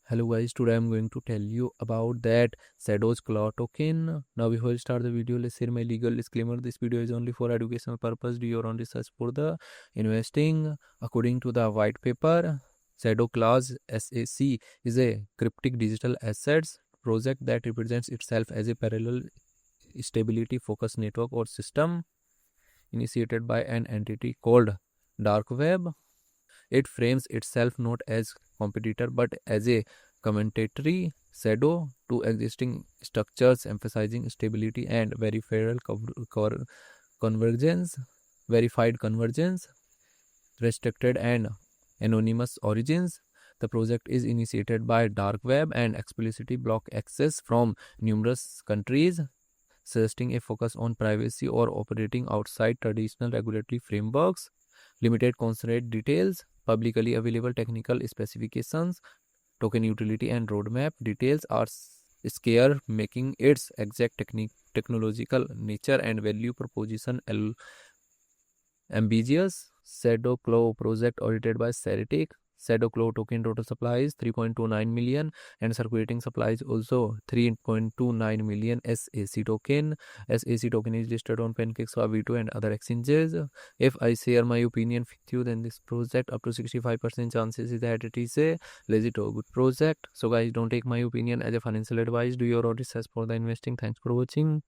Hello guys, today I'm going to tell you about that ShadowsClaw token. Now before we start the video, let's share my legal disclaimer. This video is only for educational purpose. Do your own research for the investing. According to the white paper, ShadowsClaw's SAC is a cryptic digital assets project that represents itself as a parallel stability focused network or system initiated by an entity called Dark Web. It frames itself not as competitor but as a complementary shadow to existing structures, emphasizing stability and convergence, verified convergence, restricted and anonymous origins. The project is initiated by Dark Web and explicitly block access from numerous countries, suggesting a focus on privacy or operating outside traditional regulatory frameworks. Limited constraint details, publicly available technical specifications, token utility and roadmap details are scarce, making its exact technological nature and value proposition ambiguous. ShadowsClaw project audited by SAC. ShadowsClaw token total supply is 3.29 million and circulating supply is also 3.29 million SAC token. SAC token is listed on PancakeSwap, V2 and other exchanges. If I share my opinion with you, then this project up to 65% chances is that it is a legit or good project. So guys, don't take my opinion as a financial advice. Do your own research for the investing. Thanks for watching.